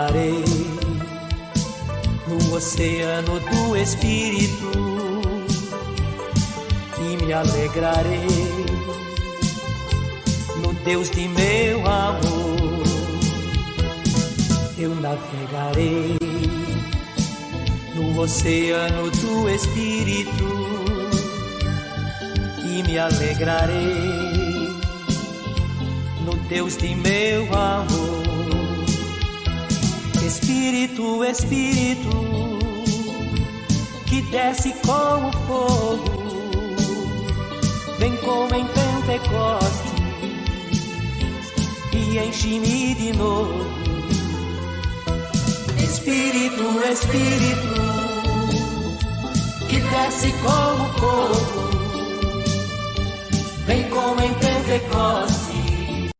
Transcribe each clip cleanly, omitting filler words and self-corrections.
navegarei no oceano do Espírito e me alegrarei no Deus de meu amor. Eu navegarei no oceano do Espírito e me alegrarei no Deus de meu amor. Espírito, Espírito, que desce como fogo, vem como em Pentecostes e enche-me de novo. Espírito, Espírito, que desce como fogo, vem como em Pentecostes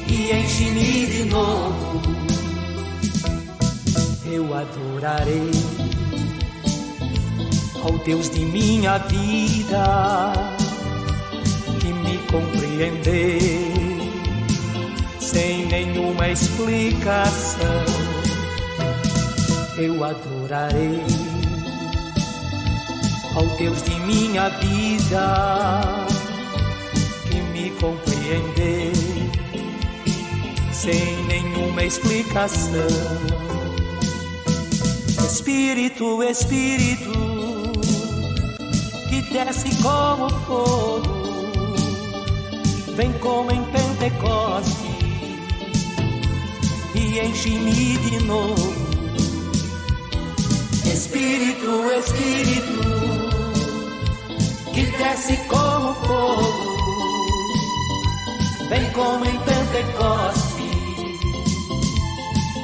e enche-me de novo. Eu adorarei ao Deus de minha vida, que me compreendeu sem nenhuma explicação. Eu adorarei ao Deus de minha vida, que me compreendeu sem nenhuma explicação. Espírito, Espírito, que desce como fogo, vem como em Pentecostes e enche-me de novo. Espírito, Espírito, que desce como fogo, vem como em Pentecostes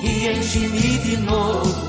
e enche-me de novo.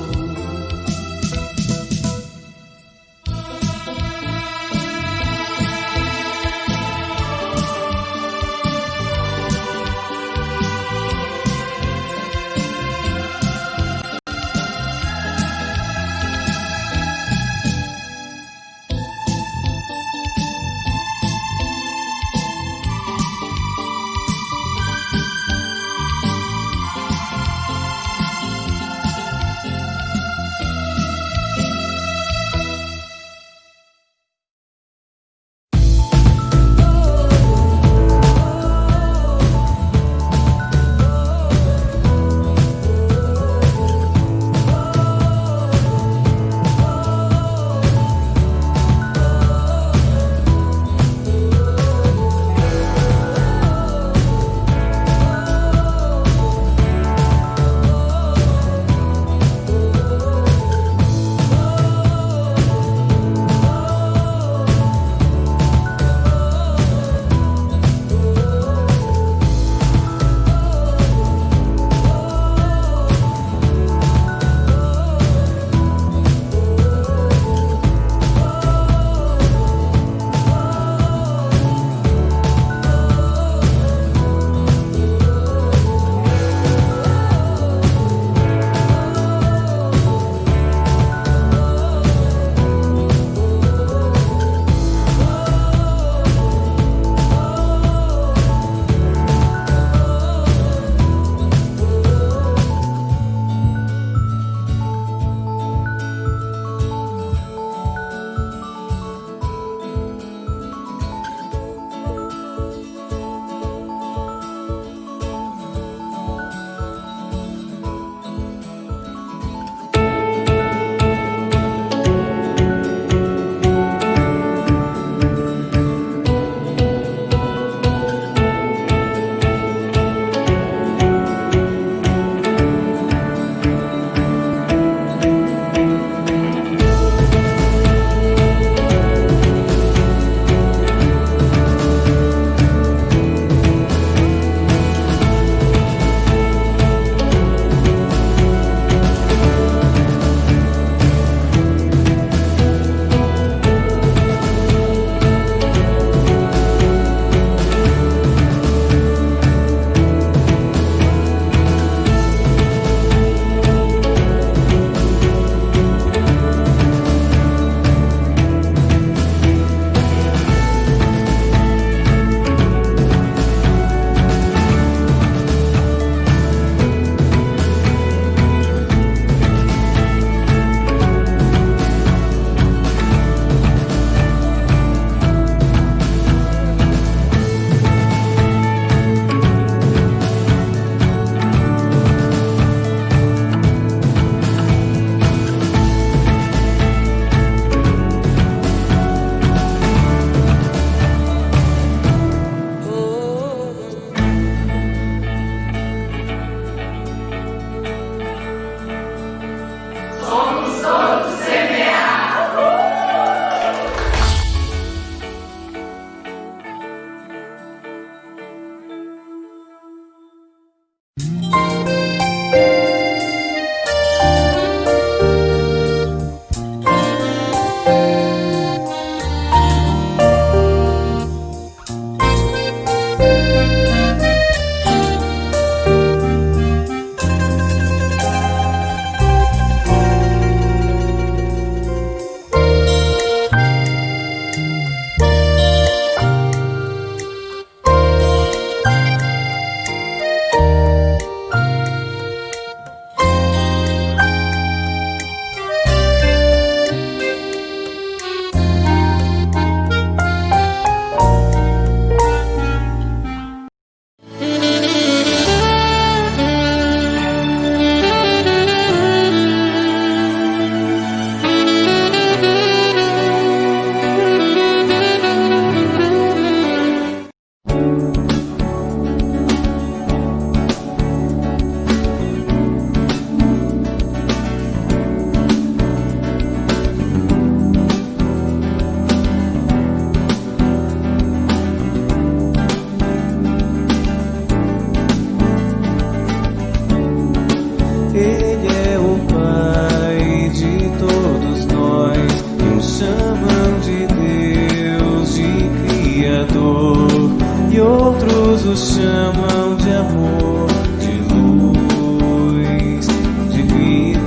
muitos chamam de amor, de luz, de vida,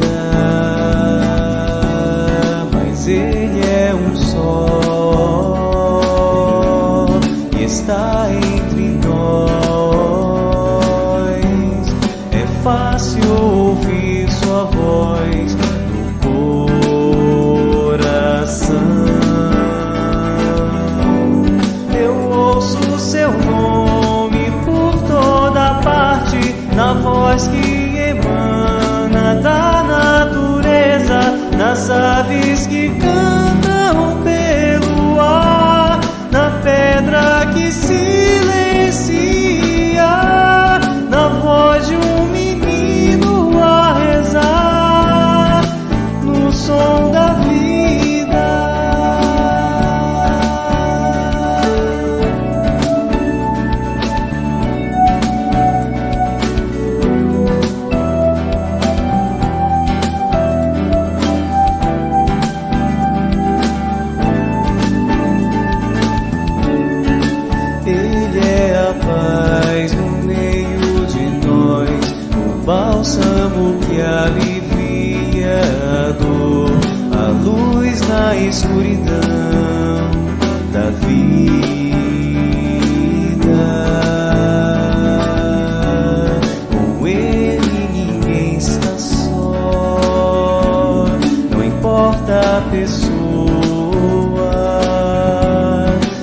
mas ele é um só e está entre nós. É fácil ouvir sua voz no coração. Eu ouço seu nome por toda parte, na voz que emana da natureza, nas aves que cantam pelo ar, na pedra que silencia, na voz de um menino a rezar, no som da vida. Ele é a paz no meio de nós, o bálsamo que alivia a dor, a luz na escuridão da vida. Com ele ninguém está só, não importa a pessoa.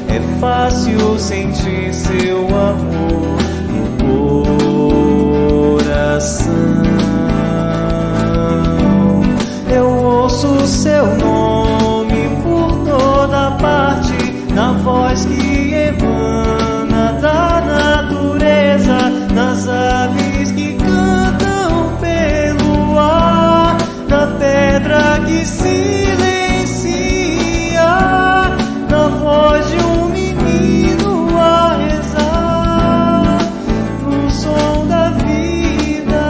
É fácil sentir seu amor no coração. Eu ouço seu nome por toda parte, na voz que emana da natureza, nas aves que cantam pelo ar, na pedra que silencia, na voz de um menino a rezar, no som da vida.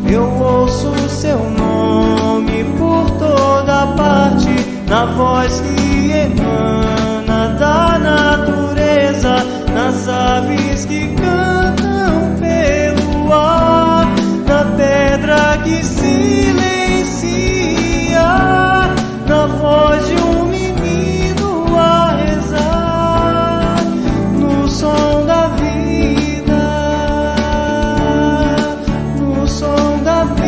Eu ouço seu nome por toda parte, na voz que emana da natureza, nas aves que cantam pelo ar, na pedra que silencia, na voz de um menino a rezar, no som da vida, no som da vida.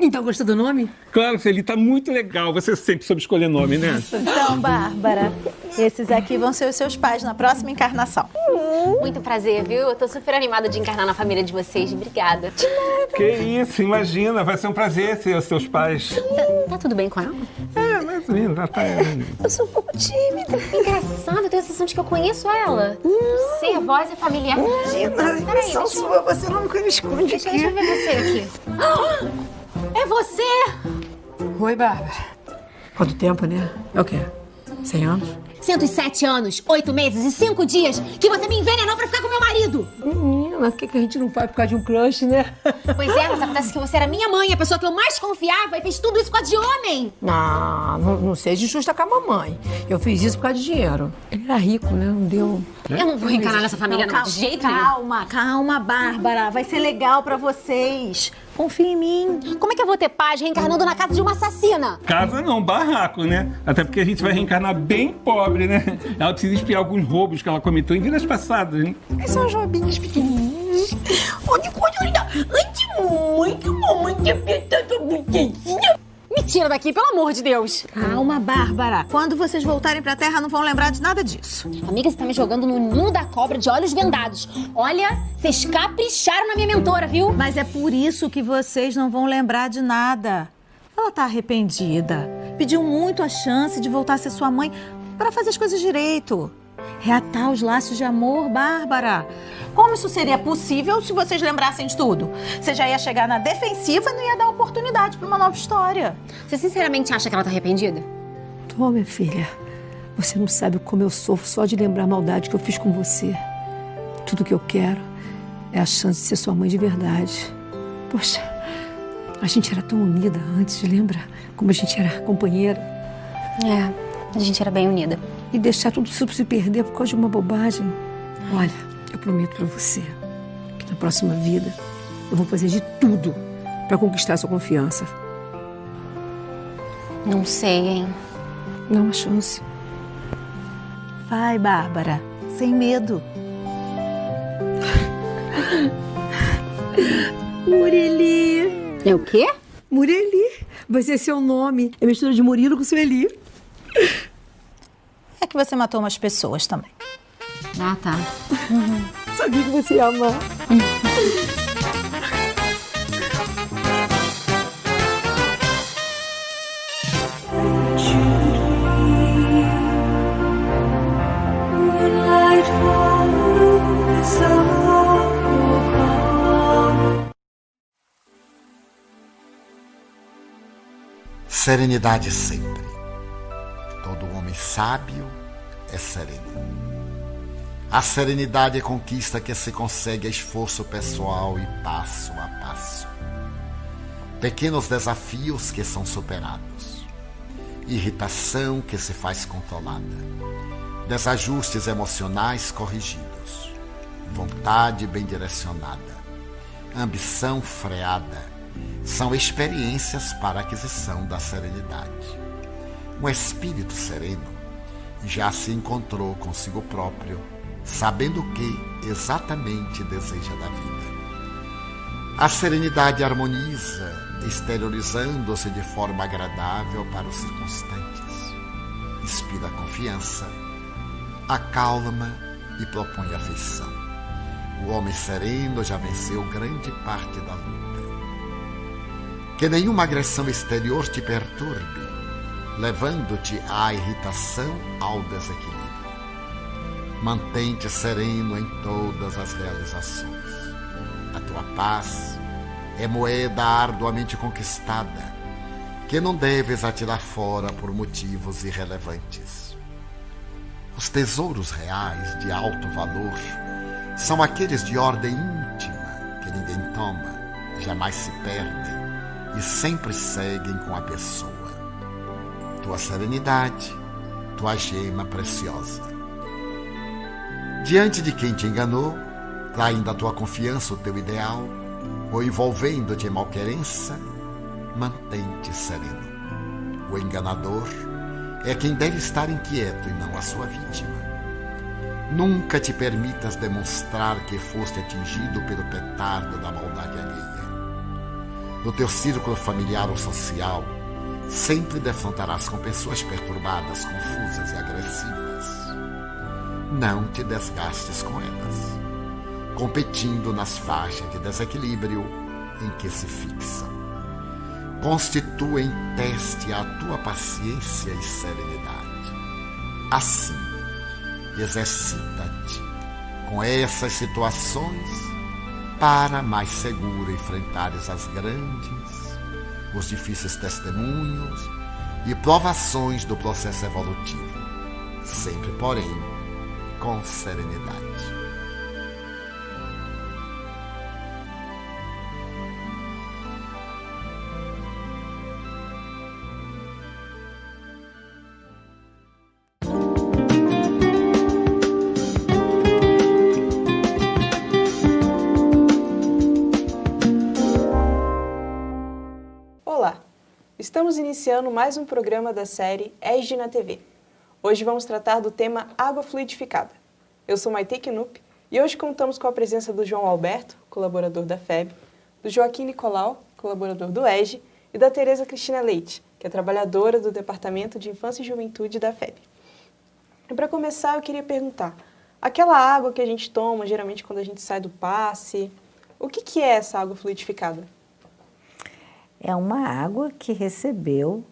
Então, gostou do nome? Claro, ele tá muito legal. Você sempre soube escolher nome, né? Então, Bárbara, esses aqui vão ser os seus pais na próxima encarnação. Muito prazer, viu? Eu tô super animada de encarnar na família de vocês. Obrigada. Que isso, imagina. Vai ser um prazer ser os seus pais. Tá tudo bem com ela? É, mais ou menos. Tá. Eu sou um pouco tímida. Engraçado, eu tenho a sensação de que eu conheço ela. Não sei, a voz é familiar. Peraí, São sua, você não me esconde deixa aqui. eu ver você aqui. É você? Oi, Bárbara. Quanto tempo, né? É o quê? 100 anos? 107 anos, 8 meses e 5 dias que você me envenenou pra ficar com meu marido. Menina, o que a gente não faz por causa de um crush, né? Pois é, mas acontece que você era minha mãe, a pessoa que eu mais confiava, e fez tudo isso com a de homem. Não seja injusta com a mamãe. Eu fiz isso por causa de dinheiro. Ele era rico, né? Não deu... Eu não vou reencarnar nessa família, não, de jeito nenhum. Calma, Bárbara. Vai ser legal pra vocês. Confia em mim. Como é que eu vou ter paz reencarnando na casa de uma assassina? Casa não, barraco, né? Até porque a gente vai reencarnar bem pobre, né? Ela precisa espiar alguns roubos que ela cometeu em vidas passadas, hein? São joguinhos pequenininhos. Onde muito, mamãe que apertada bonitinha. Me tira daqui, pelo amor de Deus. Calma, Bárbara. Quando vocês voltarem pra Terra, não vão lembrar de nada disso. Amiga, você tá me jogando no ninho da cobra de olhos vendados. Olha, vocês capricharam na minha mentora, viu? Mas é por isso que vocês não vão lembrar de nada. Ela tá arrependida. Pediu muito a chance de voltar a ser sua mãe para fazer as coisas direito. Reatar os laços de amor, Bárbara. Como isso seria possível se vocês lembrassem de tudo? Você já ia chegar na defensiva e não ia dar oportunidade para uma nova história. Você sinceramente acha que ela tá arrependida? Tô, minha filha. Você não sabe como eu sofro só de lembrar a maldade que eu fiz com você. Tudo que eu quero é a chance de ser sua mãe de verdade. Poxa, a gente era tão unida antes, lembra? Como a gente era companheira. É, a gente era bem unida. E deixar tudo isso se perder por causa de uma bobagem. Olha, eu prometo pra você que na próxima vida eu vou fazer de tudo pra conquistar sua confiança. Não sei, hein? Não há chance. Vai, Bárbara. Sem medo. Murili. É o quê? Murili. Vai ser seu nome. É mistura de Murilo com Sueli. É que você matou umas pessoas também. Ah, tá. Sabia que você ia amar. Serenidade sempre. Todo homem sábio é sereno. A serenidade é conquista que se consegue a esforço pessoal e passo a passo. Pequenos desafios que são superados. Irritação que se faz controlada. Desajustes emocionais corrigidos. Vontade bem direcionada. Ambição freada. São experiências para a aquisição da serenidade. Um espírito sereno já se encontrou consigo próprio, sabendo o que exatamente deseja da vida. A serenidade harmoniza, exteriorizando-se de forma agradável para os circunstantes. Inspira confiança, acalma e propõe afeição. O homem sereno já venceu grande parte da luta. Que nenhuma agressão exterior te perturbe, levando-te à irritação, ao desequilíbrio. Mantém-te sereno em todas as realizações. A tua paz é moeda arduamente conquistada, que não deves atirar fora por motivos irrelevantes. Os tesouros reais de alto valor são aqueles de ordem íntima, que ninguém toma, jamais se perdem e sempre seguem com a pessoa. Tua serenidade, tua gema preciosa. Diante de quem te enganou, traindo a tua confiança, o teu ideal, ou envolvendo-te em malquerença, mantém-te sereno. O enganador é quem deve estar inquieto e não a sua vítima. Nunca te permitas demonstrar que foste atingido pelo petardo da maldade alheia. No teu círculo familiar ou social, sempre defrontarás com pessoas perturbadas, confusas e agressivas. Não te desgastes com elas, competindo nas faixas de desequilíbrio em que se fixam. Constituem teste a tua paciência e serenidade. Assim, exercita-te com essas situações para mais seguro enfrentares as grandes, os difíceis testemunhos e provações do processo evolutivo, sempre, porém, com serenidade. Olá! Estamos iniciando mais um programa da série ESG na TV. Hoje vamos tratar do tema água fluidificada. Eu sou Maite Knupp e hoje contamos com a presença do João Alberto, colaborador da FEB, do Joaquim Nicolau, colaborador do ESG, e da Tereza Cristina Leite, que é trabalhadora do Departamento de Infância e Juventude da FEB. E para começar, eu queria perguntar, aquela água que a gente toma, geralmente quando a gente sai do passe, o que é essa água fluidificada? É uma água que recebeu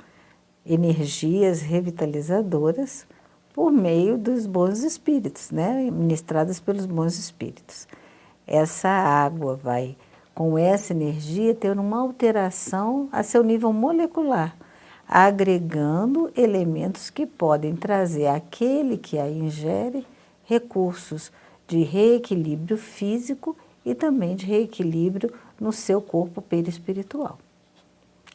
energias revitalizadoras por meio dos bons espíritos, né? Ministradas pelos bons espíritos. Essa água vai, com essa energia, ter uma alteração a seu nível molecular, agregando elementos que podem trazer àquele que a ingere recursos de reequilíbrio físico e também de reequilíbrio no seu corpo perispiritual.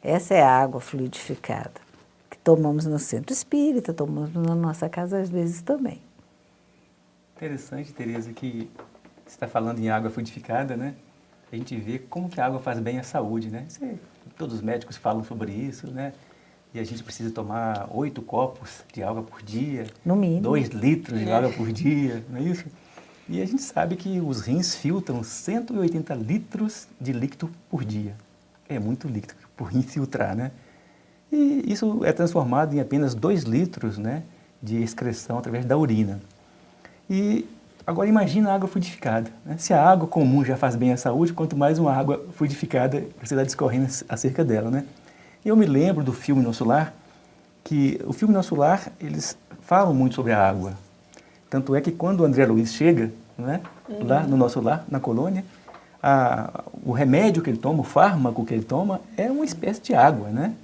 Essa é a água fluidificada, que tomamos no centro espírita, tomamos na nossa casa às vezes também. Interessante, Tereza, que você está falando em água fluidificada, né? A gente vê como que a água faz bem à saúde, né? Todos os médicos falam sobre isso, né? E a gente precisa tomar 8 copos de água por dia. No mínimo. 2 litros de água por dia, não é isso? E a gente sabe que os rins filtram 180 litros de líquido por dia. É muito líquido por rim filtrar, né? E isso é transformado em apenas 2 litros, né, de excreção através da urina. E agora imagina a água fluidificada, né? Se a água comum já faz bem à saúde, quanto mais uma água fluidificada você está discorrendo acerca dela, né? E eu me lembro do filme Nosso Lar, que o filme Nosso Lar, eles falam muito sobre a água. Tanto é que quando o André Luiz chega, né, lá no Nosso Lar, na colônia, o remédio que ele toma, o fármaco que ele toma, é uma espécie de água, né?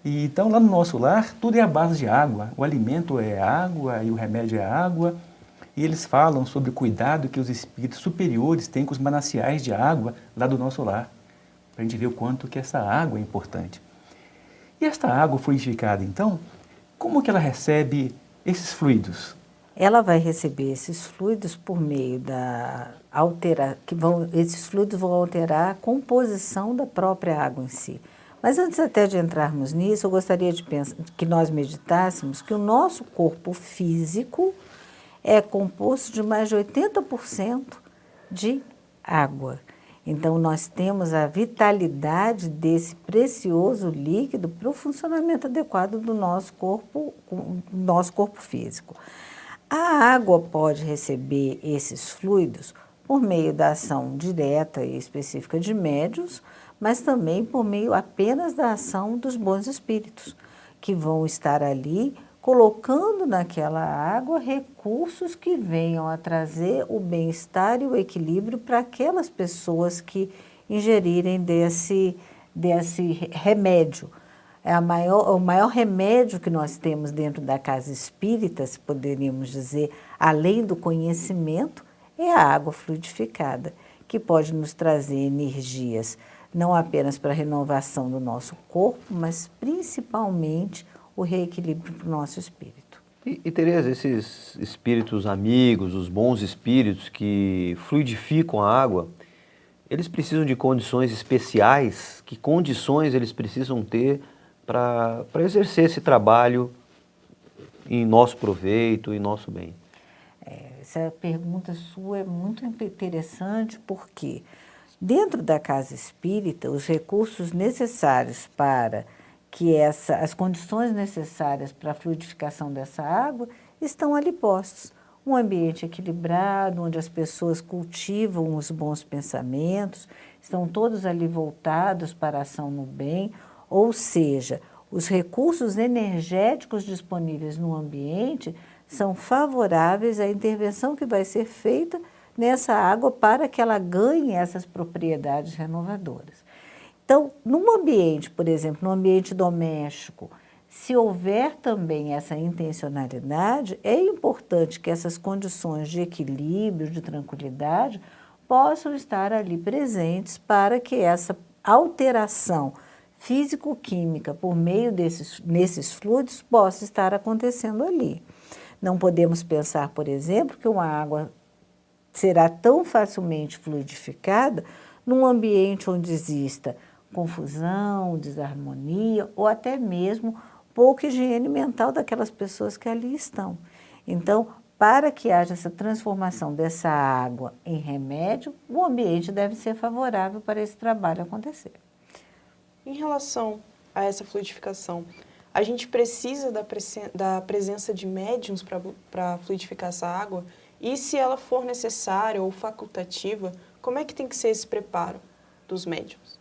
E então, lá no Nosso Lar, tudo é à base de água. O alimento é água e o remédio é água. E eles falam sobre o cuidado que os espíritos superiores têm com os mananciais de água lá do Nosso Lar, para a gente ver o quanto que essa água é importante. E esta água fluidificada, então, como que ela recebe esses fluidos? Ela vai receber esses fluidos por meio da esses fluidos vão alterar a composição da própria água em si. Mas antes até de entrarmos nisso, eu gostaria de que nós meditássemos que o nosso corpo físico é composto de mais de 80% de água. Então, nós temos a vitalidade desse precioso líquido para o funcionamento adequado do nosso corpo físico. A água pode receber esses fluidos por meio da ação direta e específica de médiuns, mas também por meio apenas da ação dos bons espíritos, que vão estar ali colocando naquela água recursos que venham a trazer o bem-estar e o equilíbrio para aquelas pessoas que ingerirem desse remédio. O maior remédio que nós temos dentro da casa espírita, se poderíamos dizer, além do conhecimento, é a água fluidificada, que pode nos trazer energias, não apenas para a renovação do nosso corpo, mas principalmente o reequilíbrio para o nosso espírito. E Tereza, esses espíritos amigos, os bons espíritos que fluidificam a água, eles precisam de condições especiais? Que condições eles precisam ter para exercer esse trabalho em nosso proveito, em nosso bem? Essa pergunta sua é muito interessante porque dentro da casa espírita, os recursos necessários para que as condições necessárias para a fluidificação dessa água estão ali postos. Um ambiente equilibrado, onde as pessoas cultivam os bons pensamentos, estão todos ali voltados para a ação no bem, ou seja, os recursos energéticos disponíveis no ambiente são favoráveis à intervenção que vai ser feita nessa água para que ela ganhe essas propriedades renovadoras. Então, num ambiente, por exemplo, no ambiente doméstico, se houver também essa intencionalidade, é importante que essas condições de equilíbrio, de tranquilidade, possam estar ali presentes para que essa alteração físico-química por meio desses fluidos possa estar acontecendo ali. Não podemos pensar, por exemplo, que uma água será tão facilmente fluidificada num ambiente onde exista confusão, desarmonia ou até mesmo pouca higiene mental daquelas pessoas que ali estão. Então, para que haja essa transformação dessa água em remédio, o ambiente deve ser favorável para esse trabalho acontecer. Em relação a essa fluidificação, a gente precisa da presença de médiuns para fluidificar essa água? E se ela for necessária ou facultativa, como é que tem que ser esse preparo dos médiuns?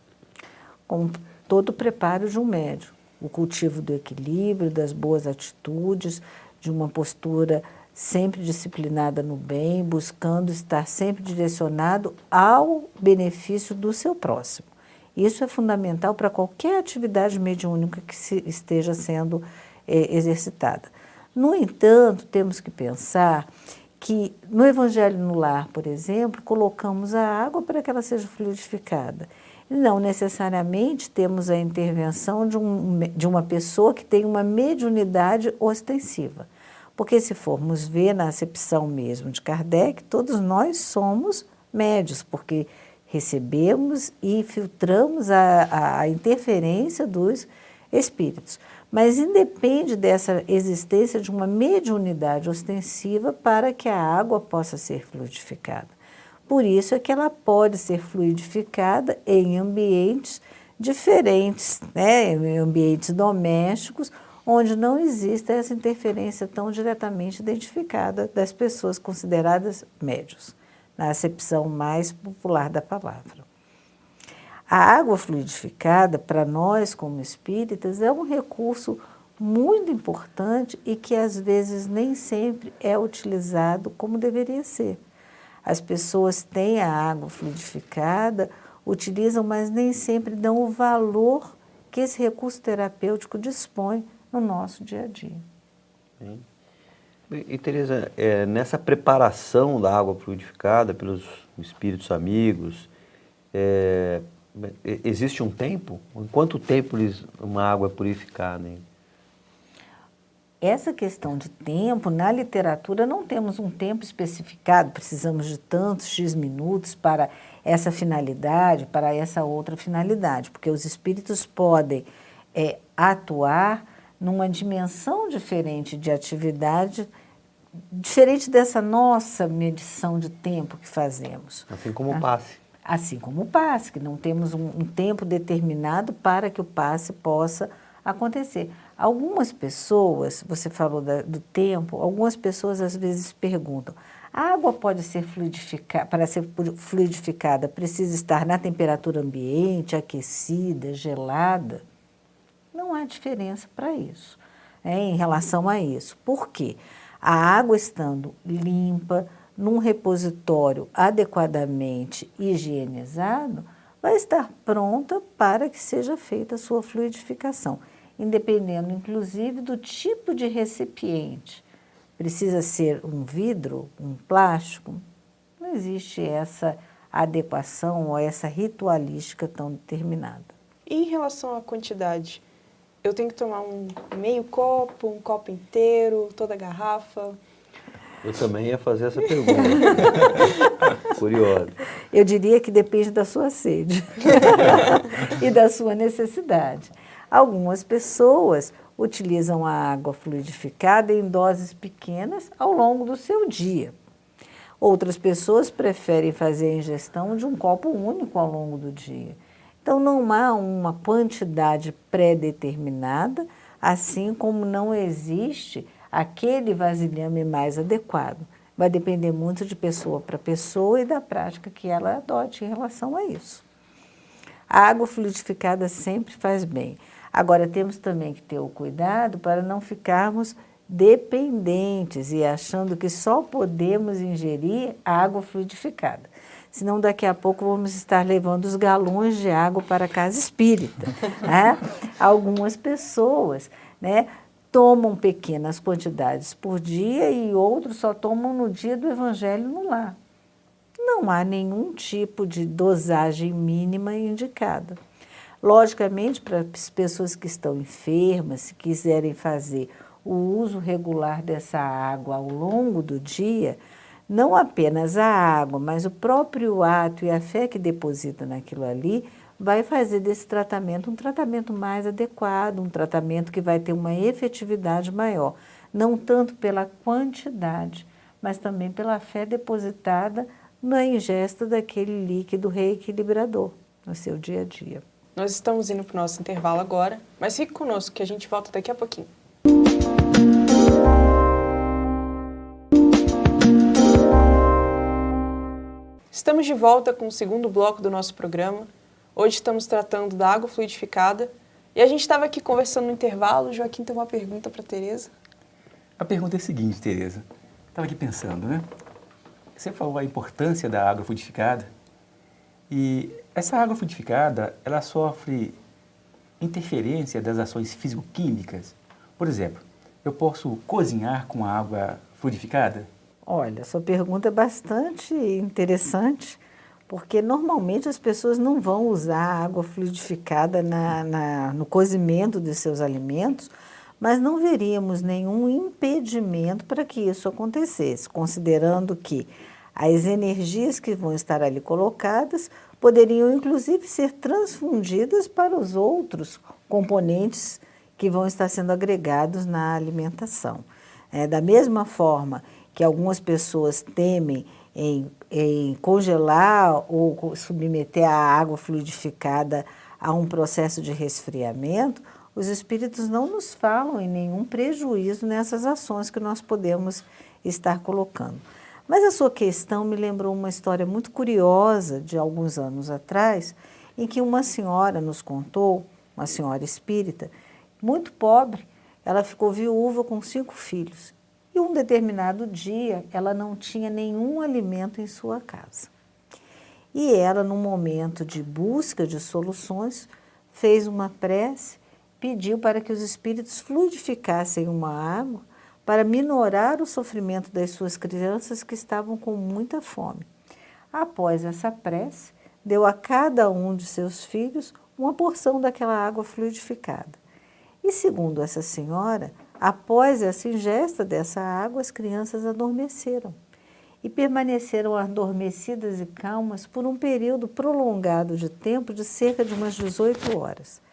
Com todo o preparo de um médium. O cultivo do equilíbrio, das boas atitudes, de uma postura sempre disciplinada no bem, buscando estar sempre direcionado ao benefício do seu próximo. Isso é fundamental para qualquer atividade mediúnica que esteja sendo exercitada. No entanto, temos que pensar que no Evangelho no Lar, por exemplo, colocamos a água para que ela seja fluidificada. Não necessariamente temos a intervenção de uma pessoa que tem uma mediunidade ostensiva. Porque se formos ver na acepção mesmo de Kardec, todos nós somos médios, porque recebemos e filtramos a interferência dos espíritos. Mas independe dessa existência de uma mediunidade ostensiva para que a água possa ser fluidificada. Por isso é que ela pode ser fluidificada em ambientes diferentes, né? Em ambientes domésticos, onde não existe essa interferência tão diretamente identificada das pessoas consideradas médios, na acepção mais popular da palavra. A água fluidificada, para nós como espíritas, é um recurso muito importante e que às vezes nem sempre é utilizado como deveria ser. As pessoas têm a água fluidificada, utilizam, mas nem sempre dão o valor que esse recurso terapêutico dispõe no nosso dia a dia. E Tereza, nessa preparação da água fluidificada pelos espíritos amigos, existe um tempo? Em quanto tempo uma água é purificada? Hein? Essa questão de tempo, na literatura não temos um tempo especificado, precisamos de tantos X minutos para essa finalidade, para essa outra finalidade, porque os espíritos podem atuar numa dimensão diferente de atividade, diferente dessa nossa medição de tempo que fazemos. Assim como o passe. Assim como o passe, que não temos um tempo determinado para que o passe possa acontecer. Algumas pessoas, você falou do tempo, algumas pessoas às vezes perguntam, a água pode ser fluidificada, para ser fluidificada, precisa estar na temperatura ambiente, aquecida, gelada? Não há diferença para isso, em relação a isso. Por quê? A água estando limpa, num repositório adequadamente higienizado, vai estar pronta para que seja feita a sua fluidificação, independendo, inclusive, do tipo de recipiente. Precisa ser um vidro, um plástico? Não existe essa adequação ou essa ritualística tão determinada. E em relação à quantidade? Eu tenho que tomar um meio copo, um copo inteiro, toda a garrafa? Eu também ia fazer essa pergunta. Curioso. Eu diria que depende da sua sede e da sua necessidade. Algumas pessoas utilizam a água fluidificada em doses pequenas ao longo do seu dia. Outras pessoas preferem fazer a ingestão de um copo único ao longo do dia. Então, não há uma quantidade pré-determinada, assim como não existe aquele vasilhame mais adequado. Vai depender muito de pessoa para pessoa e da prática que ela adote em relação a isso. A água fluidificada sempre faz bem. Agora, temos também que ter o cuidado para não ficarmos dependentes e achando que só podemos ingerir água fluidificada. Senão, daqui a pouco, vamos estar levando os galões de água para a casa espírita. Né? Algumas pessoas, né, tomam pequenas quantidades por dia e outros só tomam no dia do Evangelho no Lar. Não há nenhum tipo de dosagem mínima indicada. Logicamente, para as pessoas que estão enfermas, se quiserem fazer o uso regular dessa água ao longo do dia, não apenas a água, mas o próprio ato e a fé que deposita naquilo ali vai fazer desse tratamento um tratamento mais adequado, um tratamento que vai ter uma efetividade maior, não tanto pela quantidade, mas também pela fé depositada na ingesta daquele líquido reequilibrador no seu dia a dia. Nós estamos indo para o nosso intervalo agora, mas fique conosco que a gente volta daqui a pouquinho. Estamos de volta com o segundo bloco do nosso programa. Hoje estamos tratando da água fluidificada e a gente estava aqui conversando no intervalo. O Joaquim tem uma pergunta para a Tereza. A pergunta é a seguinte, Tereza. Estava aqui pensando, né? Você falou a importância da água fluidificada e essa água fluidificada, ela sofre interferência das ações físico-químicas. Por exemplo, eu posso cozinhar com a água fluidificada? Olha, sua pergunta é bastante interessante, porque normalmente as pessoas não vão usar a água fluidificada no cozimento de seus alimentos, mas não veríamos nenhum impedimento para que isso acontecesse, considerando que as energias que vão estar ali colocadas poderiam inclusive ser transfundidas para os outros componentes que vão estar sendo agregados na alimentação. Da mesma forma que algumas pessoas temem em congelar ou submeter a água fluidificada a um processo de resfriamento, os espíritos não nos falam em nenhum prejuízo nessas ações que nós podemos estar colocando. Mas a sua questão me lembrou uma história muito curiosa de alguns anos atrás, em que uma senhora nos contou, uma senhora espírita, muito pobre, ela ficou viúva com 5 filhos. E um determinado dia, ela não tinha nenhum alimento em sua casa. E ela, num momento de busca de soluções, fez uma prece, pediu para que os espíritos fluidificassem uma água para minorar o sofrimento das suas crianças que estavam com muita fome. Após essa prece, deu a cada um de seus filhos uma porção daquela água fluidificada. E segundo essa senhora, após essa ingesta dessa água, as crianças adormeceram e permaneceram adormecidas e calmas por um período prolongado de tempo de cerca de umas 18 horas.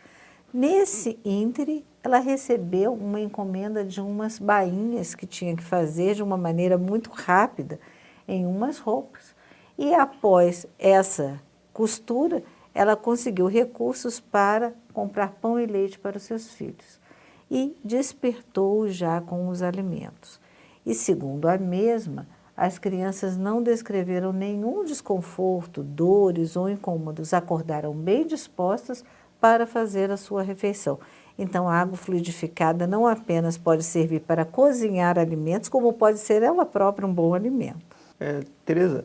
Nesse íntere, ela recebeu uma encomenda de umas bainhas que tinha que fazer de uma maneira muito rápida em umas roupas. E após essa costura, ela conseguiu recursos para comprar pão e leite para os seus filhos e despertou já com os alimentos. E segundo a mesma, as crianças não descreveram nenhum desconforto, dores ou incômodos, acordaram bem dispostas para fazer a sua refeição. Então, a água fluidificada não apenas pode servir para cozinhar alimentos, como pode ser ela própria um bom alimento. Tereza,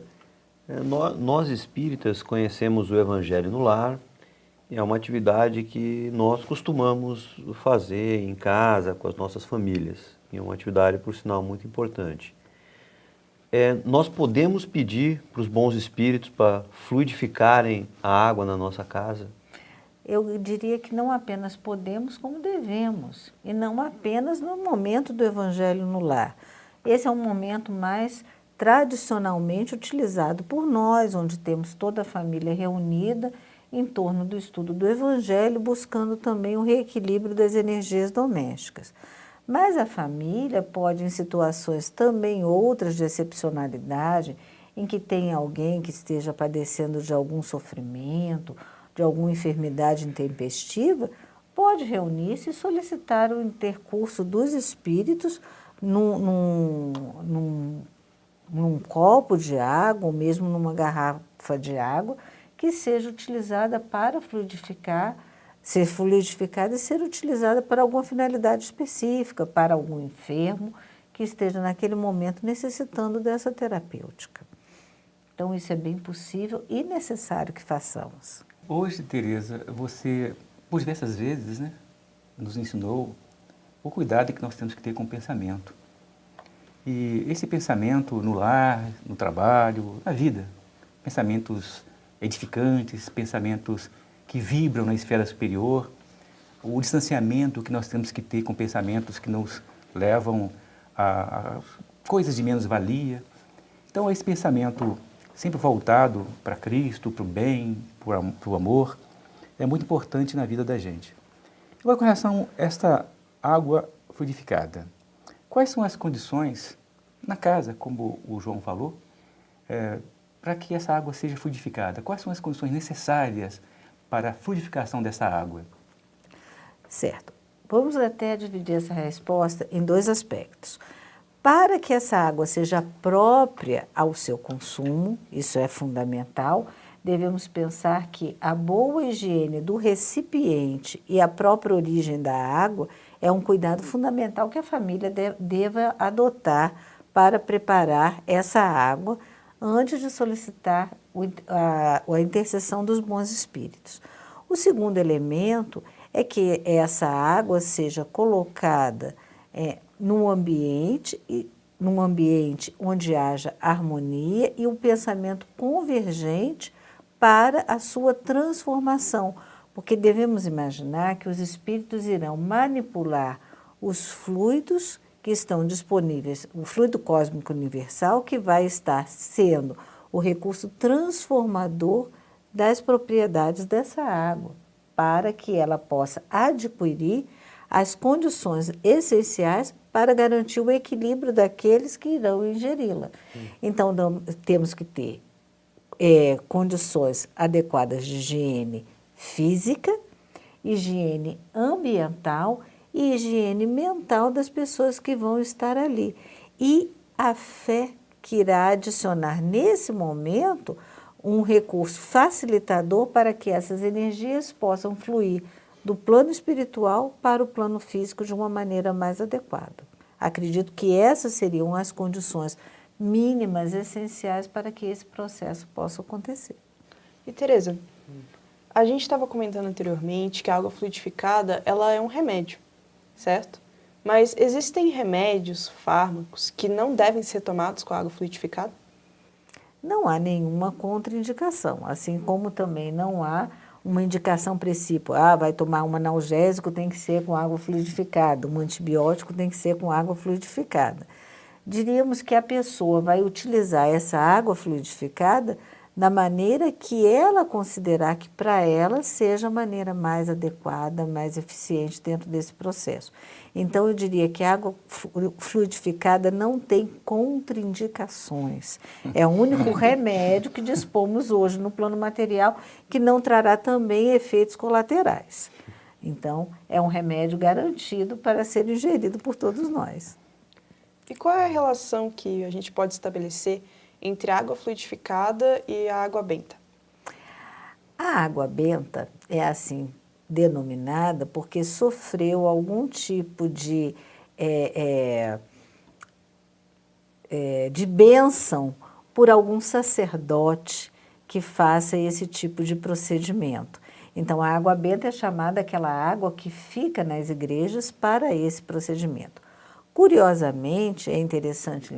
nós espíritas conhecemos o Evangelho no lar, é uma atividade que nós costumamos fazer em casa, com as nossas famílias. É uma atividade, por sinal, muito importante. Nós podemos pedir para os bons espíritos para fluidificarem a água na nossa casa? Eu diria que não apenas podemos, como devemos. E não apenas no momento do Evangelho no lar. Esse é um momento mais tradicionalmente utilizado por nós, onde temos toda a família reunida em torno do estudo do Evangelho, buscando também o reequilíbrio das energias domésticas. Mas a família pode, em situações também outras de excepcionalidade, em que tem alguém que esteja padecendo de algum sofrimento, de alguma enfermidade intempestiva, pode reunir-se e solicitar o intercurso dos espíritos num copo de água, ou mesmo numa garrafa de água, que seja utilizada para fluidificar, ser fluidificada e ser utilizada para alguma finalidade específica, para algum enfermo que esteja naquele momento necessitando dessa terapêutica. Então, isso é bem possível e necessário que façamos. Hoje, Tereza, você, por diversas vezes, nos ensinou o cuidado que nós temos que ter com o pensamento. E esse pensamento no lar, no trabalho, na vida, pensamentos edificantes, pensamentos que vibram na esfera superior, o distanciamento que nós temos que ter com pensamentos que nos levam a coisas de menos valia. Então, esse pensamento sempre voltado para Cristo, para o bem, para o amor, é muito importante na vida da gente. Agora, com relação a esta água fluidificada, quais são as condições na casa, como o João falou, para que essa água seja fluidificada? Quais são as condições necessárias para a fluidificação dessa água? Certo. Vamos até dividir essa resposta em dois aspectos. Para que essa água seja própria ao seu consumo, isso é fundamental, devemos pensar que a boa higiene do recipiente e a própria origem da água é um cuidado fundamental que a família deva adotar para preparar essa água antes de solicitar a intercessão dos bons espíritos. O segundo elemento é que essa água seja colocada num ambiente onde haja harmonia e um pensamento convergente para a sua transformação, porque devemos imaginar que os espíritos irão manipular os fluidos que estão disponíveis, o fluido cósmico universal, que vai estar sendo o recurso transformador das propriedades dessa água, para que ela possa adquirir as condições essenciais para garantir o equilíbrio daqueles que irão ingeri-la. Então, temos que ter condições adequadas de higiene física, higiene ambiental e higiene mental das pessoas que vão estar ali. E a fé que irá adicionar nesse momento um recurso facilitador para que essas energias possam fluir do plano espiritual para o plano físico de uma maneira mais adequada. Acredito que essas seriam as condições mínimas, essenciais para que esse processo possa acontecer. E Tereza, a gente estava comentando anteriormente que a água fluidificada ela é um remédio, certo? Mas existem remédios, fármacos, que não devem ser tomados com a água fluidificada? Não há nenhuma contraindicação, assim como também não há uma indicação princípio, vai tomar um analgésico, tem que ser com água fluidificada, um antibiótico tem que ser com água fluidificada. Diríamos que a pessoa vai utilizar essa água fluidificada da maneira que ela considerar que para ela seja a maneira mais adequada, mais eficiente dentro desse processo. Então, eu diria que a água fluidificada não tem contraindicações. É o único remédio que dispomos hoje no plano material que não trará também efeitos colaterais. Então, é um remédio garantido para ser ingerido por todos nós. E qual é a relação que a gente pode estabelecer entre a água fluidificada e a água benta? A água benta é assim denominada porque sofreu algum tipo de bênção por algum sacerdote que faça esse tipo de procedimento. Então, a água benta é chamada aquela água que fica nas igrejas para esse procedimento. Curiosamente, é interessante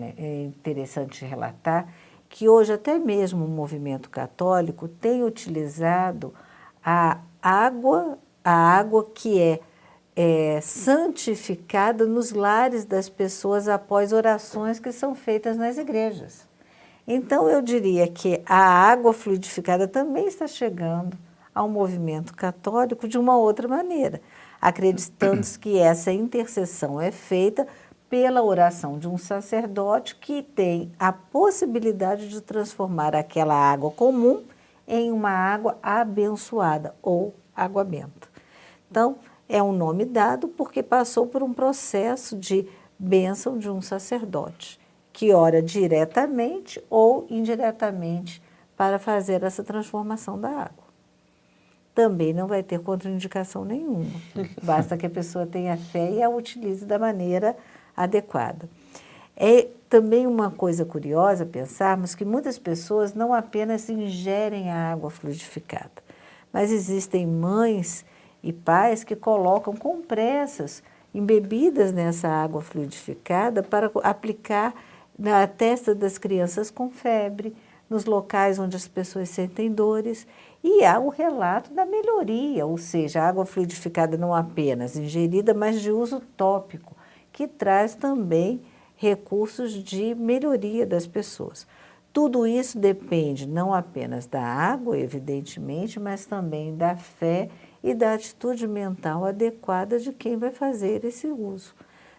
relatar que hoje até mesmo o movimento católico tem utilizado a água que é santificada nos lares das pessoas após orações que são feitas nas igrejas. Então, eu diria que a água fluidificada também está chegando ao movimento católico de uma outra maneira, acreditando que essa intercessão é feita pela oração de um sacerdote que tem a possibilidade de transformar aquela água comum em uma água abençoada ou água benta. Então, é um nome dado porque passou por um processo de bênção de um sacerdote, que ora diretamente ou indiretamente para fazer essa transformação da água. Também não vai ter contraindicação nenhuma. Basta que a pessoa tenha fé e a utilize da maneira adequada. É também uma coisa curiosa pensarmos que muitas pessoas não apenas ingerem a água fluidificada, mas existem mães e pais que colocam compressas embebidas nessa água fluidificada para aplicar na testa das crianças com febre, nos locais onde as pessoas sentem dores, e há o relato da melhoria, ou seja, a água fluidificada não apenas ingerida, mas de uso tópico, que traz também recursos de melhoria das pessoas. Tudo isso depende não apenas da água, evidentemente, mas também da fé e da atitude mental adequada de quem vai fazer esse uso.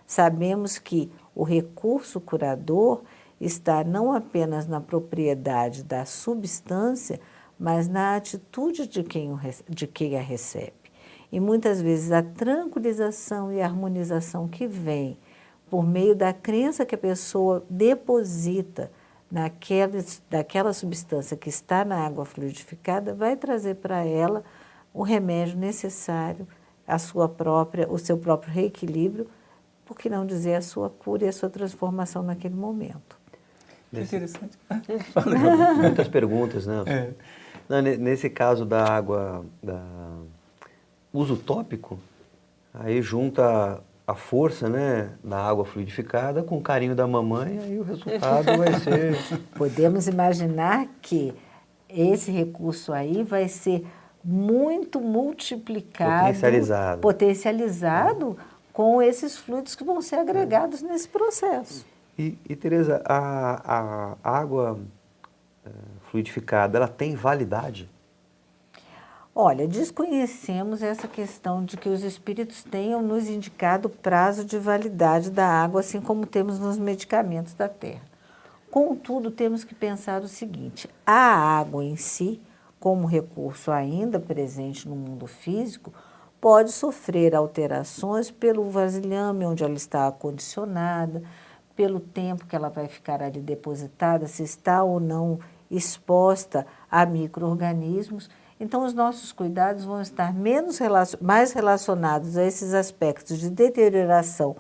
Sabemos que o recurso curador está não apenas na propriedade da substância, mas na atitude de quem a recebe. E muitas vezes a tranquilização e a harmonização que vem por meio da crença que a pessoa deposita daquela substância que está na água fluidificada vai trazer para ela o remédio necessário, o seu próprio reequilíbrio, por que não dizer a sua cura e a sua transformação naquele momento. Interessante. Muitas perguntas, né? Nesse caso da água, uso tópico, aí junta a força, né, da água fluidificada com o carinho da mamãe, aí o resultado vai ser... Podemos imaginar que esse recurso aí vai ser muito multiplicado, potencializado com esses fluidos que vão ser agregados nesse processo. E Tereza, a água fluidificada, ela tem validade? Olha, desconhecemos essa questão de que os espíritos tenham nos indicado o prazo de validade da água, assim como temos nos medicamentos da Terra. Contudo, temos que pensar o seguinte: a água em si, como recurso ainda presente no mundo físico, pode sofrer alterações pelo vasilhame onde ela está acondicionada, pelo tempo que ela vai ficar ali depositada, se está ou não exposta a micro-organismos. Então, os nossos cuidados vão estar mais relacionados a esses aspectos de deterioração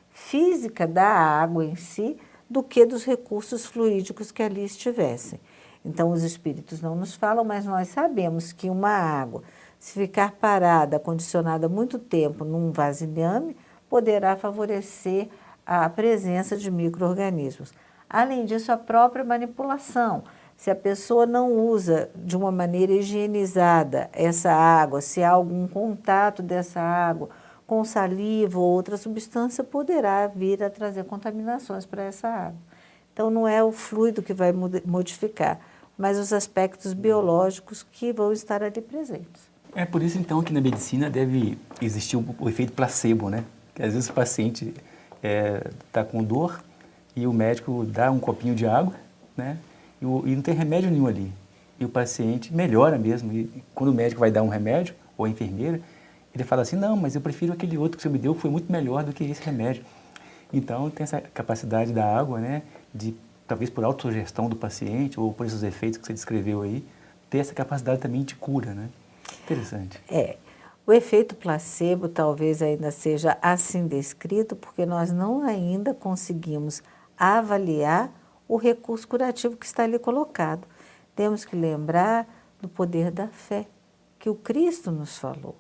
física da água em si do que dos recursos fluídicos que ali estivessem. Então, os espíritos não nos falam, mas nós sabemos que uma água, se ficar parada, condicionada muito tempo num vasilhame, poderá favorecer a presença de micro-organismos. Além disso, a própria manipulação. Se a pessoa não usa de uma maneira higienizada essa água, se há algum contato dessa água com saliva ou outra substância, poderá vir a trazer contaminações para essa água. Então, não é o fluido que vai modificar, mas os aspectos biológicos que vão estar ali presentes. É por isso, então, que na medicina deve existir o efeito placebo, né? Que às vezes o paciente está com dor e o médico dá um copinho de água, né? E não tem remédio nenhum ali. E o paciente melhora mesmo. E quando o médico vai dar um remédio, ou a enfermeira, ele fala assim: não, mas eu prefiro aquele outro que você me deu, que foi muito melhor do que esse remédio. Então, tem essa capacidade da água, né, de, talvez por autossugestão do paciente, ou por esses efeitos que você descreveu aí, ter essa capacidade também de cura, né? Interessante. O efeito placebo talvez ainda seja assim descrito, porque nós não ainda conseguimos avaliar o recurso curativo que está ali colocado. Temos que lembrar do poder da fé, que o Cristo nos falou.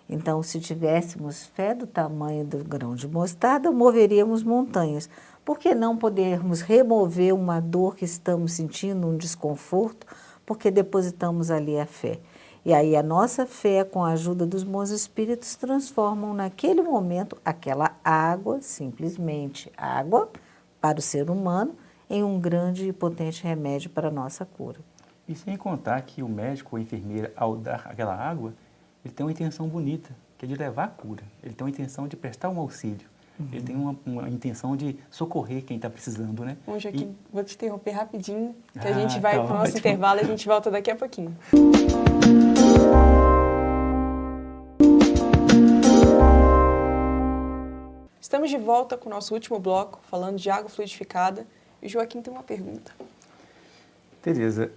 Então, se tivéssemos fé do tamanho do grão de mostarda, moveríamos montanhas. Por que não podermos remover uma dor que estamos sentindo, um desconforto, porque depositamos ali a fé? E aí a nossa fé, com a ajuda dos bons espíritos, transformam naquele momento aquela água, simplesmente água, para o ser humano, em um grande e potente remédio para a nossa cura. E sem contar que o médico ou a enfermeira, ao dar aquela água, ele tem uma intenção bonita, que é de levar a cura. Ele tem uma intenção de prestar um auxílio. Ele tem uma intenção de socorrer quem está precisando, né? Bom, Joaquim, vou te interromper rapidinho, que a gente vai para o nosso ótimo. intervalo e a gente volta daqui a pouquinho. Estamos de volta com o nosso último bloco, falando de água fluidificada. E o Joaquim tem uma pergunta. Tereza,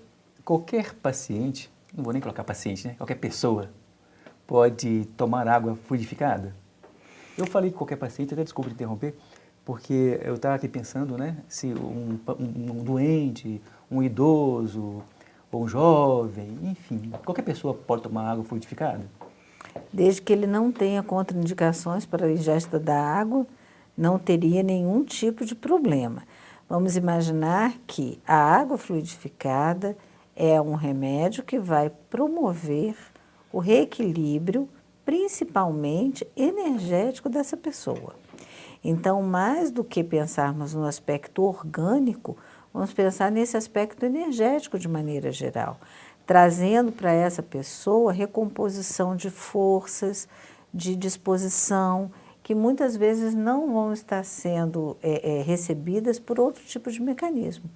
qualquer paciente, não vou nem colocar paciente, né? Qualquer pessoa pode tomar água fluidificada? Eu falei qualquer paciente, até desculpa te interromper, porque eu estava aqui pensando, né? Se um doente, um idoso, ou um jovem, enfim, qualquer pessoa pode tomar água fluidificada? Desde que ele não tenha contraindicações para a ingesta da água, não teria nenhum tipo de problema. Vamos imaginar que a água fluidificada é um remédio que vai promover o reequilíbrio, principalmente energético dessa pessoa. Então, mais do que pensarmos no aspecto orgânico, vamos pensar nesse aspecto energético de maneira geral, trazendo para essa pessoa recomposição de forças, de disposição, que muitas vezes não vão estar sendo recebidas por outro tipo de mecanismo.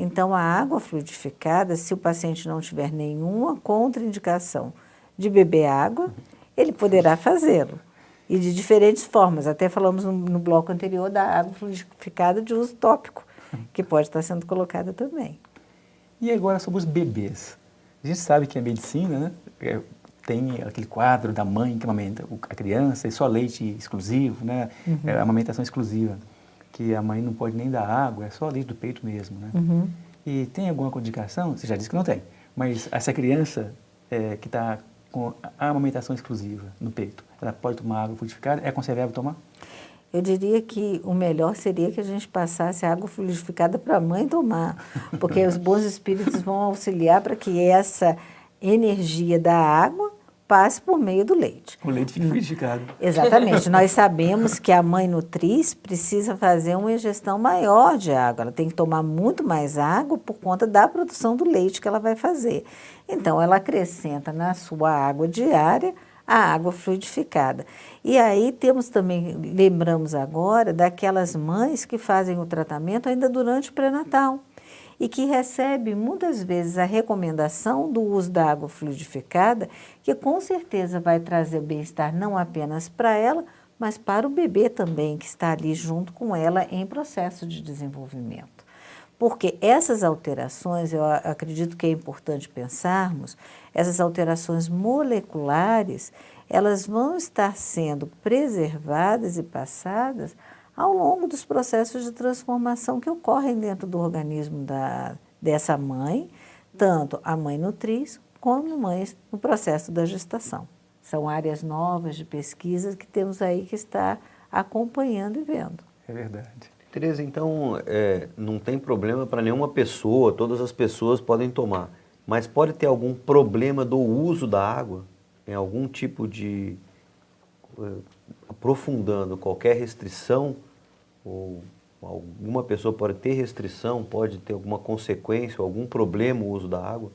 Então, a água fluidificada, se o paciente não tiver nenhuma contraindicação de beber água, ele poderá fazê-lo. E de diferentes formas. Até falamos no bloco anterior da água fluidificada de uso tópico, que pode estar sendo colocada também. E agora sobre os bebês. A gente sabe que a medicina, né, tem aquele quadro da mãe que amamenta a criança e só leite exclusivo, né? É a amamentação exclusiva, que a mãe não pode nem dar água, é só leite do peito mesmo, né? E tem alguma contraindicação? Você já disse que não tem, mas essa criança que está com a amamentação exclusiva no peito, ela pode tomar água fluidificada? É aconselhável tomar? Eu diria que o melhor seria que a gente passasse a água fluidificada para a mãe tomar, porque os bons espíritos vão auxiliar para que essa energia da água passe por meio do leite. O leite fica fluidificado. Exatamente. Nós sabemos que a mãe nutriz precisa fazer uma ingestão maior de água. Ela tem que tomar muito mais água por conta da produção do leite que ela vai fazer. Então, ela acrescenta na sua água diária a água fluidificada. E aí temos também, lembramos agora, daquelas mães que fazem o tratamento ainda durante o pré-natal e que recebem muitas vezes a recomendação do uso da água fluidificada, que com certeza vai trazer bem-estar não apenas para ela, mas para o bebê também, que está ali junto com ela em processo de desenvolvimento. Porque essas alterações, eu acredito que é importante pensarmos, essas alterações moleculares, elas vão estar sendo preservadas e passadas ao longo dos processos de transformação que ocorrem dentro do organismo dessa mãe, tanto a mãe nutriz como mães no processo da gestação. São áreas novas de pesquisa que temos aí que estar acompanhando e vendo. É verdade. Tereza, então, não tem problema para nenhuma pessoa, todas as pessoas podem tomar, mas pode ter algum problema do uso da água? Tem algum tipo de, aprofundando, qualquer restrição, ou alguma pessoa pode ter restrição, pode ter alguma consequência, algum problema o uso da água?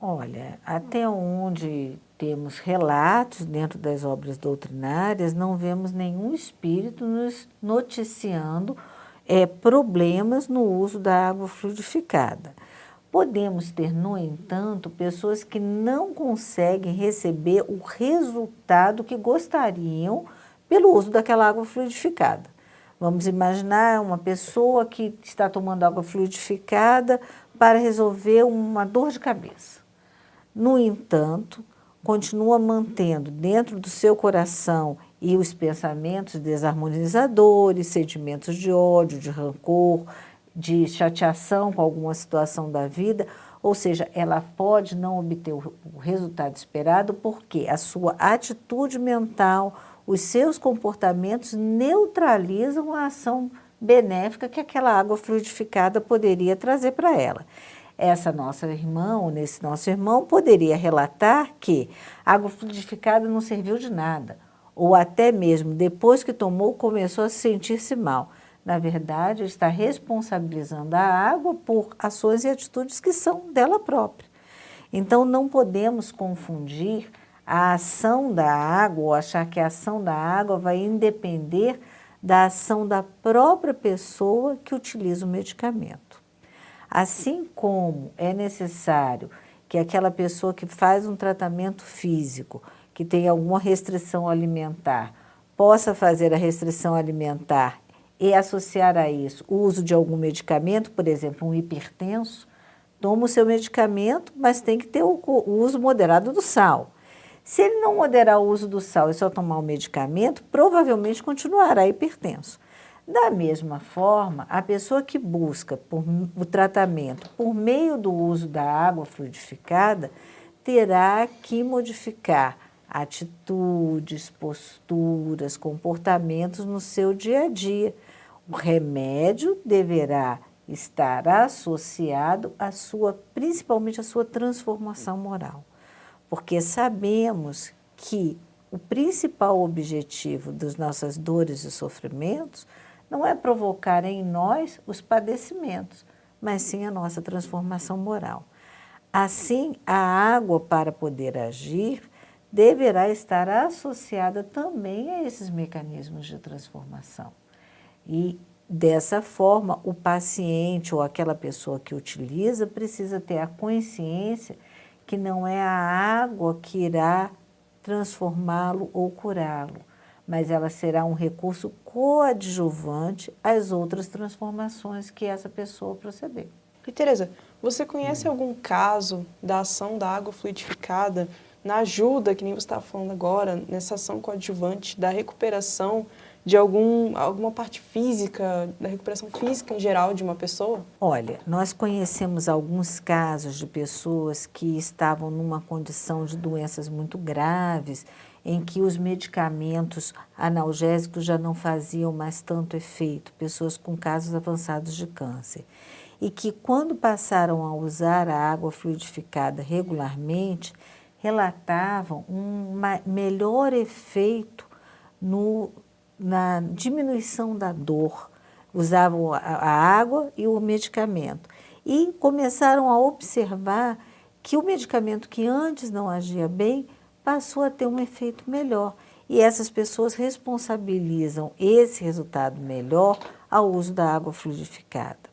Olha, até onde temos relatos dentro das obras doutrinárias, não vemos nenhum espírito nos noticiando problemas no uso da água fluidificada. Podemos ter, no entanto, pessoas que não conseguem receber o resultado que gostariam pelo uso daquela água fluidificada. Vamos imaginar uma pessoa que está tomando água fluidificada para resolver uma dor de cabeça. No entanto, continua mantendo dentro do seu coração e os pensamentos desarmonizadores, sentimentos de ódio, de rancor, de chateação com alguma situação da vida, ou seja, ela pode não obter o resultado esperado porque a sua atitude mental, os seus comportamentos neutralizam a ação benéfica que aquela água fluidificada poderia trazer para ela. Essa nossa irmã, ou nesse nosso irmão, poderia relatar que a água fluidificada não serviu de nada, ou até mesmo depois que tomou começou a sentir-se mal. Na verdade, está responsabilizando a água por ações e atitudes que são dela própria. Então, não podemos confundir a ação da água ou achar que a ação da água vai independer da ação da própria pessoa que utiliza o medicamento. Assim como é necessário que aquela pessoa que faz um tratamento físico, que tem alguma restrição alimentar, possa fazer a restrição alimentar e associar a isso o uso de algum medicamento, por exemplo, um hipertenso, toma o seu medicamento, mas tem que ter o uso moderado do sal. Se ele não moderar o uso do sal e só tomar o medicamento, provavelmente continuará hipertenso. Da mesma forma, a pessoa que busca o tratamento por meio do uso da água fluidificada terá que modificar atitudes, posturas, comportamentos no seu dia a dia. O remédio deverá estar associado principalmente à sua transformação moral, porque sabemos que o principal objetivo das nossas dores e sofrimentos não é provocar em nós os padecimentos, mas sim a nossa transformação moral. Assim, a água, para poder agir, deverá estar associada também a esses mecanismos de transformação. E Dessa forma, o paciente ou aquela pessoa que utiliza precisa ter a consciência que não é a água que irá transformá-lo ou curá-lo, mas ela será um recurso coadjuvante às outras transformações que essa pessoa proceder. E Tereza, você conhece algum caso da ação da água fluidificada na ajuda, que nem você estava falando agora, nessa ação coadjuvante da recuperação de alguma parte física, da recuperação física em geral de uma pessoa? Olha, nós conhecemos alguns casos de pessoas que estavam numa condição de doenças muito graves, em que os medicamentos analgésicos já não faziam mais tanto efeito, pessoas com casos avançados de câncer. E que quando passaram a usar a água fluidificada regularmente, relatavam um melhor efeito na diminuição da dor. Usavam a água e o medicamento. E começaram a observar que o medicamento que antes não agia bem passou a ter um efeito melhor. E essas pessoas responsabilizam esse resultado melhor ao uso da água fluidificada.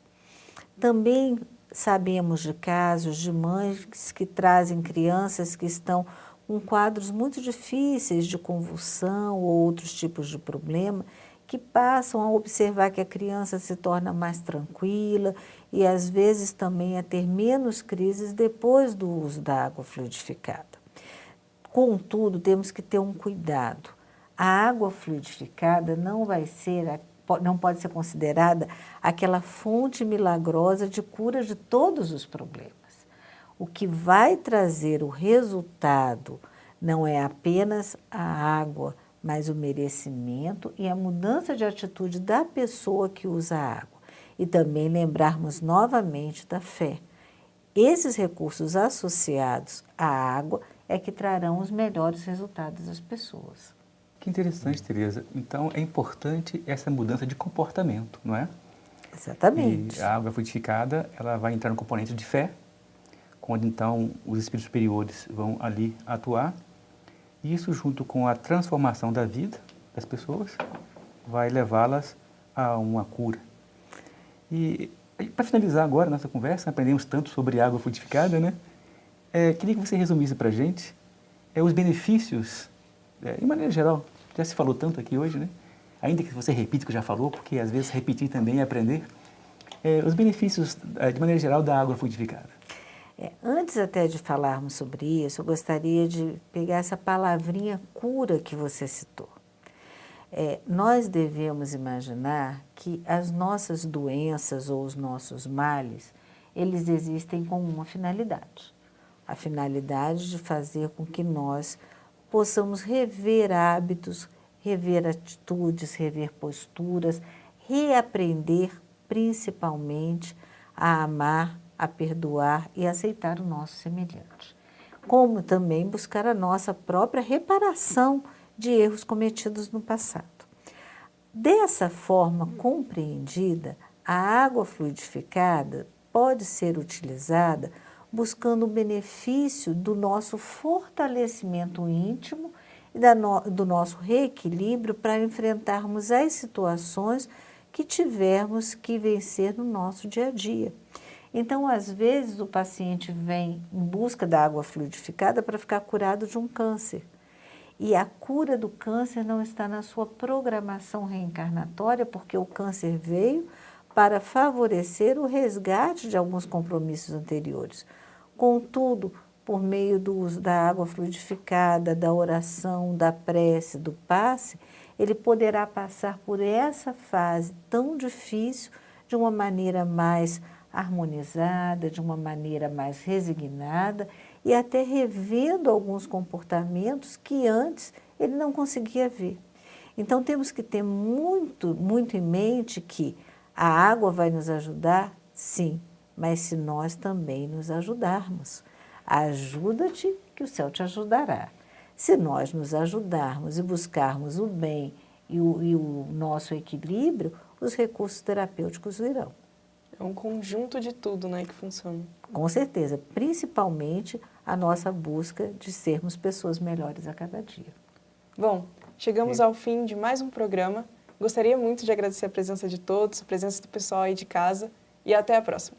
Também sabemos de casos de mães que trazem crianças que estão com quadros muito difíceis de convulsão ou outros tipos de problema, que passam a observar que a criança se torna mais tranquila e às vezes também a ter menos crises depois do uso da água fluidificada. Contudo, temos que ter um cuidado. A água fluidificada não pode ser considerada aquela fonte milagrosa de cura de todos os problemas. O que vai trazer o resultado não é apenas a água, mas o merecimento e a mudança de atitude da pessoa que usa a água. E também lembrarmos novamente da fé. Esses recursos associados à água é que trarão os melhores resultados às pessoas. Que interessante, Tereza. Então, é importante essa mudança de comportamento, não é? Exatamente. E a água fluidificada, ela vai entrar no componente de fé, quando então os espíritos superiores vão ali atuar. E isso, junto com a transformação da vida das pessoas, vai levá-las a uma cura. E para finalizar agora nossa conversa, aprendemos tanto sobre água fluidificada, né? Queria que você resumisse para a gente os benefícios, de maneira geral. Já se falou tanto aqui hoje, né? Ainda que você repita o que já falou, porque às vezes repetir também é aprender. Os benefícios, de maneira geral, da água fluidificada. Antes até de falarmos sobre isso, eu gostaria de pegar essa palavrinha cura que você citou. Nós devemos imaginar que as nossas doenças ou os nossos males, eles existem com uma finalidade. A finalidade de fazer com que nós possamos rever hábitos, rever atitudes, rever posturas, reaprender principalmente a amar, a perdoar e aceitar o nosso semelhante. Como também buscar a nossa própria reparação de erros cometidos no passado. Dessa forma compreendida, a água fluidificada pode ser utilizada buscando o benefício do nosso fortalecimento íntimo e do nosso reequilíbrio para enfrentarmos as situações que tivermos que vencer no nosso dia a dia. Então, às vezes, o paciente vem em busca da água fluidificada para ficar curado de um câncer. E a cura do câncer não está na sua programação reencarnatória, porque o câncer veio para favorecer o resgate de alguns compromissos anteriores. Contudo, por meio do uso da água fluidificada, da oração, da prece, do passe, ele poderá passar por essa fase tão difícil de uma maneira mais harmonizada, de uma maneira mais resignada e até revendo alguns comportamentos que antes ele não conseguia ver. Então temos que ter muito em mente que a água vai nos ajudar, sim, mas se nós também nos ajudarmos. Ajuda-te que o céu te ajudará. Se nós nos ajudarmos e buscarmos o bem e o nosso equilíbrio, os recursos terapêuticos virão. É um conjunto de tudo, né, que funciona. Com certeza, principalmente a nossa busca de sermos pessoas melhores a cada dia. Bom, chegamos ao fim de mais um programa. Gostaria muito de agradecer a presença de todos, a presença do pessoal aí de casa e até a próxima.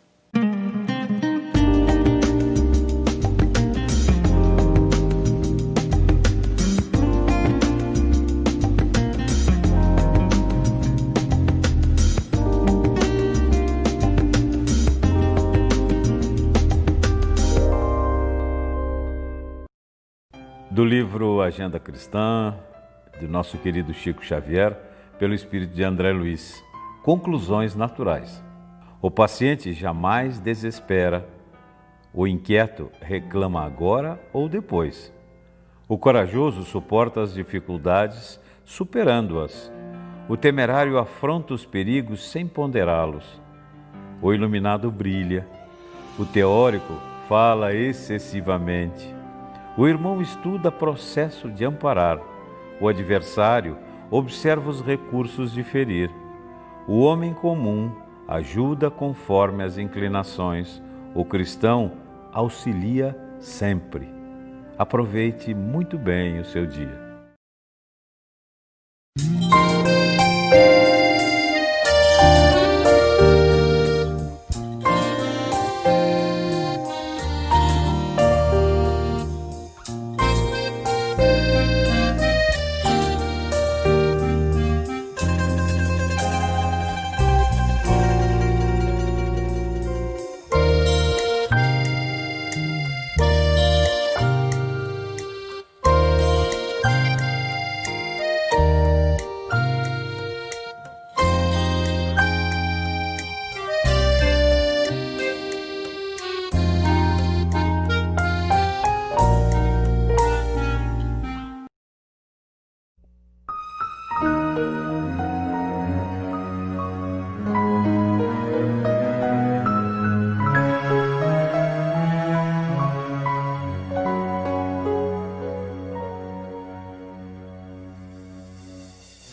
Do livro Agenda Cristã, do nosso querido Chico Xavier, pelo espírito de André Luiz. Conclusões naturais. O paciente jamais desespera. O inquieto reclama agora ou depois. O corajoso suporta as dificuldades, superando-as. O temerário afronta os perigos sem ponderá-los. O iluminado brilha. O teórico fala excessivamente. O irmão estuda processo de amparar. O adversário observa os recursos de ferir. O homem comum ajuda conforme as inclinações. O cristão auxilia sempre. Aproveite muito bem o seu dia.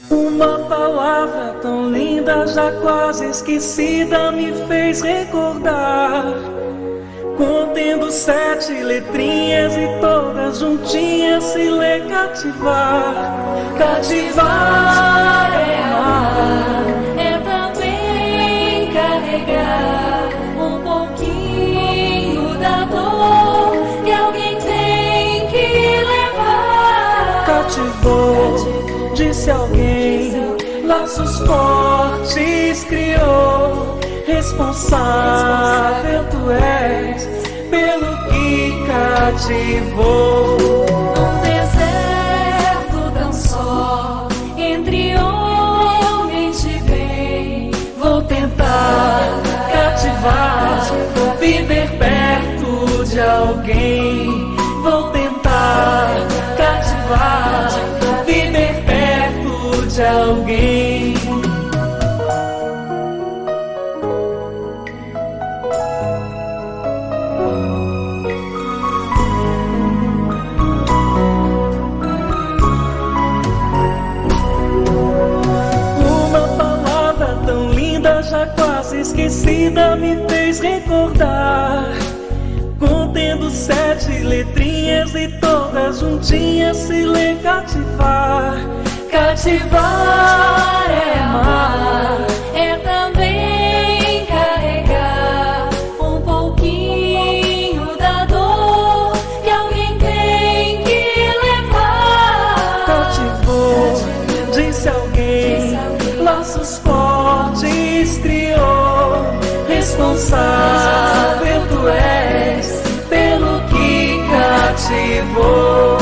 Uma palavra tão linda, já quase esquecida, me fez recordar. Contendo 7 letrinhas e todas juntinhas se lê cativar. Cativar é amar, é também carregar um pouquinho da dor que alguém tem que levar. Cativou, disse alguém, laços fortes criou. Responsável tu és pelo que cativou. Num deserto tão só, entre homens de bem, vou tentar cativar, viver perto de alguém. Vou tentar cativar, viver perto de alguém. Esquecida me fez recordar. Contendo 7 letrinhas e todas juntinhas se lê cativar. Cativar é amar, é também carregar um pouquinho da dor que alguém tem que levar. Cativou, disse alguém, laços fortes criou. Responsável tu és pelo que cativou.